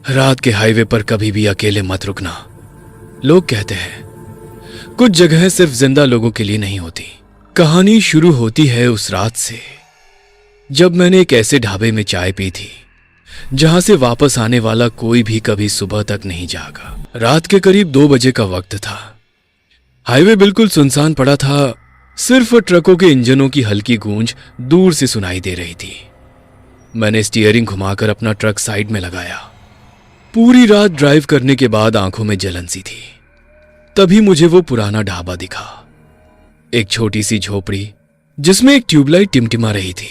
रात के हाईवे पर कभी भी अकेले मत रुकना। लोग कहते हैं कुछ जगह सिर्फ जिंदा लोगों के लिए नहीं होती। कहानी शुरू होती है उस रात से जब मैंने एक ऐसे ढाबे में चाय पी थी जहां से वापस आने वाला कोई भी कभी सुबह तक नहीं जागा। रात के करीब 2 बजे का वक्त था। हाईवे बिल्कुल सुनसान पड़ा था, सिर्फ ट्रकों के इंजनों की हल्की गूंज दूर से सुनाई दे रही थी। मैंने स्टीयरिंग घुमाकर अपना ट्रक साइड में लगाया। पूरी रात ड्राइव करने के बाद आंखों में जलन सी थी। तभी मुझे वो पुराना ढाबा दिखा, एक छोटी सी झोपड़ी जिसमें एक ट्यूबलाइट टिमटिमा रही थी।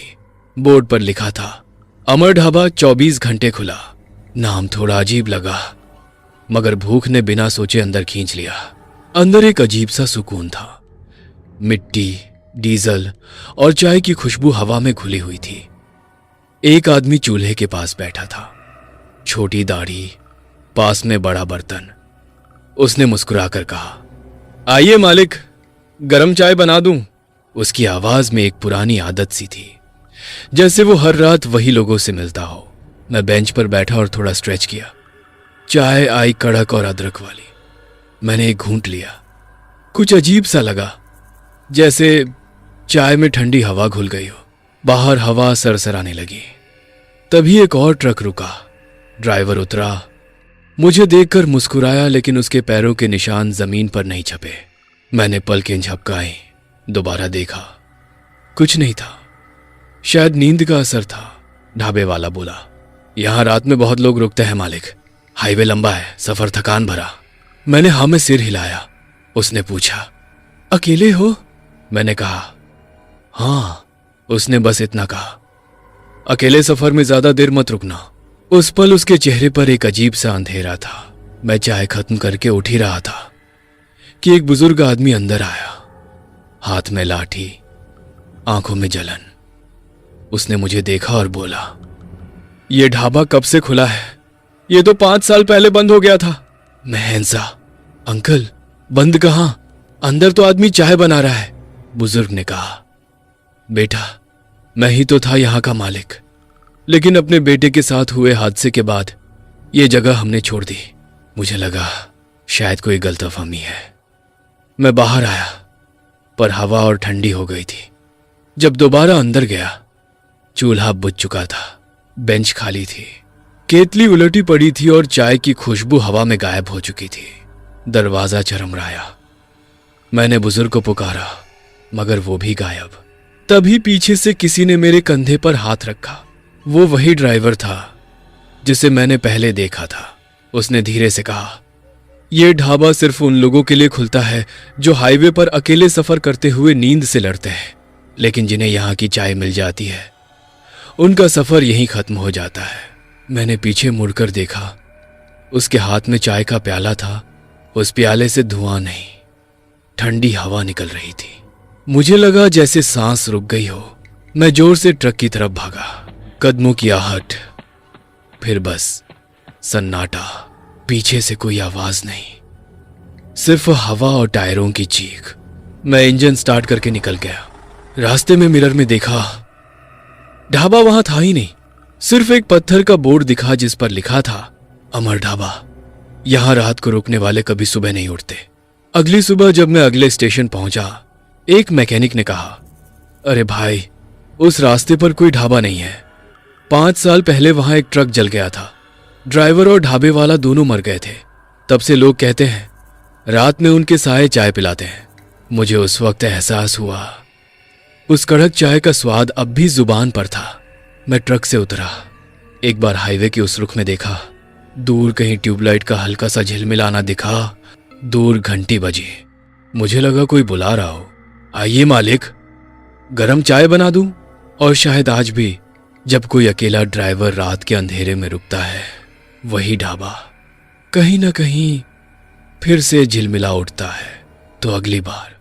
बोर्ड पर लिखा था अमर ढाबा 24 घंटे खुला। नाम थोड़ा अजीब लगा, मगर भूख ने बिना सोचे अंदर खींच लिया। अंदर एक अजीब सा सुकून था। मिट्टी, डीजल और चाय की खुशबू हवा में घुली हुई थी। एक आदमी चूल्हे के पास बैठा था, छोटी दाढ़ी, पास में बड़ा बर्तन। उसने मुस्कुराकर कहा, आइए मालिक, गरम चाय बना दूं। उसकी आवाज में एक पुरानी आदत सी थी, जैसे वो हर रात वही लोगों से मिलता हो। मैं बेंच पर बैठा और थोड़ा स्ट्रेच किया। चाय आई कड़क और अदरक वाली। मैंने एक घूंट लिया। कुछ अजीब सा लगा, जैसे चाय में ठंडी हवा घुल गई हो। बाहर हवा सरसराने लगी। तभी एक और ट्रक रुका। ड्राइवर उतरा, मुझे देखकर मुस्कुराया, लेकिन उसके पैरों के निशान जमीन पर नहीं छपे। मैंने पलकें झपकाई, दोबारा देखा, कुछ नहीं था। शायद नींद का असर था। ढाबे वाला बोला, यहां रात में बहुत लोग रुकते हैं मालिक, हाईवे लंबा है, सफर थकान भरा। मैंने हाँ में सिर हिलाया। उसने पूछा, अकेले हो? मैंने कहा, हाँ। उसने बस इतना कहा, अकेले सफर में ज्यादा देर मत रुकना। उस पल उसके चेहरे पर एक अजीब सा अंधेरा था। मैं चाय खत्म करके उठ ही रहा था कि एक बुजुर्ग आदमी अंदर आया, हाथ में लाठी, आंखों में जलन। उसने मुझे देखा और बोला, यह ढाबा कब से खुला है? यह तो 5 साल पहले बंद हो गया था। मैं हंसा, अंकल बंद कहां, अंदर तो आदमी चाय बना रहा है। बुजुर्ग ने कहा, बेटा मैं ही तो था यहां का मालिक, लेकिन अपने बेटे के साथ हुए हादसे के बाद यह जगह हमने छोड़ दी। मुझे लगा शायद कोई गलतफहमी है। मैं बाहर आया, पर हवा और ठंडी हो गई थी। जब दोबारा अंदर गया, चूल्हा बुझ चुका था, बेंच खाली थी, केतली उलटी पड़ी थी और चाय की खुशबू हवा में गायब हो चुकी थी। दरवाजा चरमराया। मैंने बुजुर्ग को पुकारा, मगर वो भी गायब। तभी पीछे से किसी ने मेरे कंधे पर हाथ रखा। वो वही ड्राइवर था जिसे मैंने पहले देखा था। उसने धीरे से कहा, यह ढाबा सिर्फ उन लोगों के लिए खुलता है जो हाईवे पर अकेले सफर करते हुए नींद से लड़ते हैं, लेकिन जिन्हें यहाँ की चाय मिल जाती है उनका सफर यहीं खत्म हो जाता है। मैंने पीछे मुड़कर देखा। उसके हाथ में चाय का प्याला था। उस प्याले से धुआं नहीं, ठंडी हवा निकल रही थी। मुझे लगा जैसे सांस रुक गई हो। मैं जोर से ट्रक की तरफ भागा। कदमों की आहट, फिर बस सन्नाटा। पीछे से कोई आवाज नहीं, सिर्फ हवा और टायरों की चीख। मैं इंजन स्टार्ट करके निकल गया। रास्ते में मिरर में देखा, ढाबा वहां था ही नहीं। सिर्फ एक पत्थर का बोर्ड दिखा जिस पर लिखा था अमर ढाबा। यहां रात को रुकने वाले कभी सुबह नहीं उठते। अगली सुबह जब मैं अगले स्टेशन पहुंचा, एक मैकेनिक ने कहा, अरे भाई, उस रास्ते पर कोई ढाबा नहीं है। 5 साल पहले वहां एक ट्रक जल गया था। ड्राइवर और ढाबे वाला दोनों मर गए थे। तब से लोग कहते हैं रात में उनके साए चाय पिलाते हैं। मुझे उस वक्त एहसास हुआ, उस कड़क चाय का स्वाद अब भी जुबान पर था। मैं ट्रक से उतरा। एक बार हाईवे के उस रुख में देखा। दूर कहीं ट्यूबलाइट का हल्का सा झिलमिलाना दिखा। दूर घंटी बजी। मुझे लगा कोई बुला रहा हो। आइए मालिक, गरम चाय बना दूं? और शायद आज भी जब कोई अकेला ड्राइवर रात के अंधेरे में रुकता है, वही ढाबा कहीं ना कहीं फिर से झिलमिला उठता है। तो अगली बार